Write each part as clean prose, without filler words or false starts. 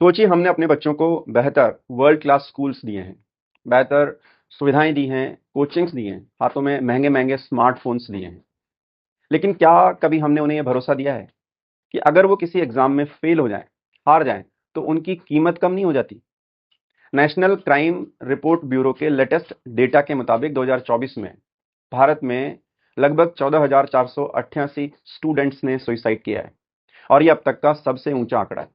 सोचिए हमने अपने बच्चों को बेहतर वर्ल्ड क्लास स्कूल्स दिए हैं, बेहतर सुविधाएँ दी हैं, कोचिंग्स दिए हैं, हाथों में महँगे-महँगे स्मार्टफ़ोन्स दिए हैं। लेकिन क्या कभी हमने उन्हें ये भरोसा दिया है कि अगर वो किसी एग्ज़ाम में फ़ेल हो जाएँ, हार जाएँ, तो उनकी कीमत कम नहीं हो जाती? नेशनल क्राइम रिपोर्ट ब्यूरो के लेटेस्ट डेटा के मुताबिक 2024 में भारत में लगभग 14,488 स्टूडेंट्स ने सुसाइड किया है और ये अब तक का सबसे ऊँचा आंकड़ा है।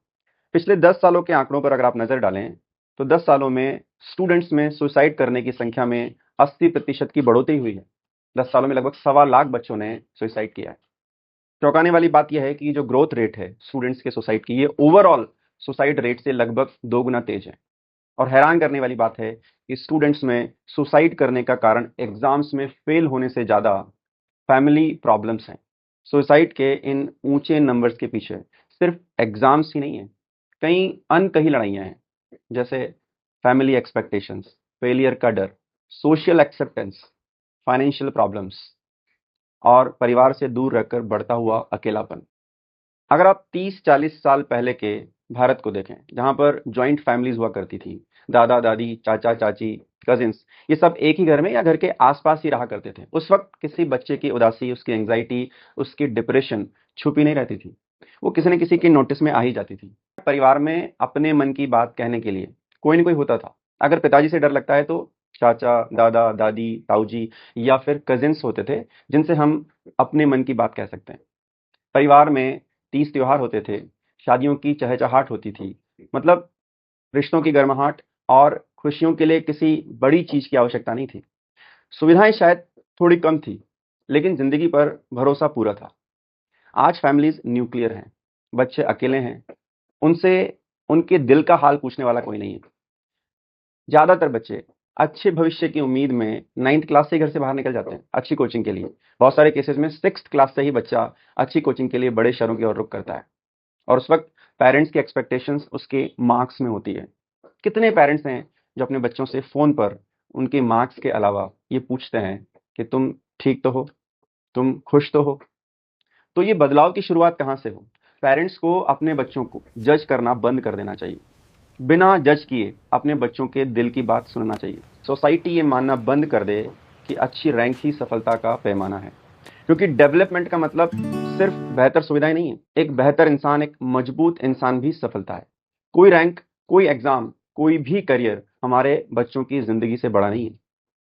पिछले 10 सालों के आंकड़ों पर अगर आप नज़र डालें, तो 10 सालों में स्टूडेंट्स में सुसाइड करने की संख्या में 80% की बढ़ोतरी हुई है। 10 सालों में लगभग सवा लाख बच्चों ने सुसाइड किया है। चौंकाने वाली बात यह है कि जो ग्रोथ रेट है स्टूडेंट्स के सुसाइड की, ये ओवरऑल सुसाइड रेट से लगभग 2 गुना तेज है। और हैरान करने वाली बात है कि स्टूडेंट्स में सुसाइड करने का कारण एग्ज़ाम्स में फेल होने से ज़्यादा फैमिली प्रॉब्लम्स हैं। सुसाइड के इन ऊँचे नंबर्स के पीछे सिर्फ़ एग्ज़ाम्स ही नहीं हैं, कई अनकही लड़ाइयाँ हैं, जैसे फैमिली एक्सपेक्टेशंस, फेलियर का डर, सोशल एक्सेप्टेंस, फाइनेंशियल प्रॉब्लम्स और परिवार से दूर रहकर बढ़ता हुआ अकेलापन। अगर आप 30-40 साल पहले के भारत को देखें, जहाँ पर जॉइंट फैमिलीज़ हुआ करती थी, दादा-दादी, चाचा-चाची, कज़िन्स, ये सब एक ही घर में या घर के आस-पास ही रहा करते थे। उस वक़्त किसी बच्चे की उदासी, उसकी एंग्ज़ायटी, उसकी डिप्रेशन छुपी नहीं रहती थी। वो किसी न किसी के नोटिस में आ ही जाती थी। परिवार में अपने मन की बात कहने के लिए कोई न कोई होता था। अगर पिताजी से डर लगता है तो चाचा, दादा, दादी, ताऊ-जी या फिर कज़िन्स होते थे, जिनसे हम अपने मन की बात कह सकते हैं। परिवार में 30 त्योहार होते थे, शादियों की चहचहाट होती थी, मतलब रिश्तों की गर्माहट और खुशियों के लिए किसी बड़ी चीज़ की आवश्यकता नहीं थी। सुविधाएँ शायद थोड़ी कम थी, लेकिन ज़िंदगी पर भरोसा पूरा था। आज फैमिलीज़ न्यूक्लियर हैं, बच्चे अकेले हैं, उनसे उनके दिल का हाल पूछने वाला कोई नहीं है। ज़्यादातर बच्चे अच्छे भविष्य की उम्मीद में 9th क्लास से ही घर से बाहर निकल जाते हैं, अच्छी कोचिंग के लिए। बहुत सारे केसेज़ में 6th क्लास से ही बच्चा अच्छी कोचिंग के लिए बड़े शहरों की ओर रुख करता है। और उस वक़्त पेरेंट्स की एक्सपेक्टेशंस उसके मार्क्स में होती है। कितने पेरेंट्स हैं जो अपने बच्चों से फ़ोन पर उनके मार्क्स के अलावा ये पूछते हैं कि तुम ठीक तो हो? तुम खुश तो हो? तो ये बदलाव की शुरुआत कहाँ से हो? पेरेंट्स को अपने बच्चों को जज करना बंद कर देना चाहिए। बिना जज किए अपने बच्चों के दिल की बात सुनना चाहिए। सोसाइटी ये मानना बंद कर दे कि अच्छी रैंक ही सफलता का पैमाना है। क्योंकि डेवलपमेंट का मतलब सिर्फ बेहतर सुविधाएं नहीं है। एक बेहतर इंसान, एक मजबूत इंसान भी सफलता है। कोई रैंक, कोई एग्जाम, कोई भी करियर हमारे बच्चों की जिंदगी से बड़ा नहीं है।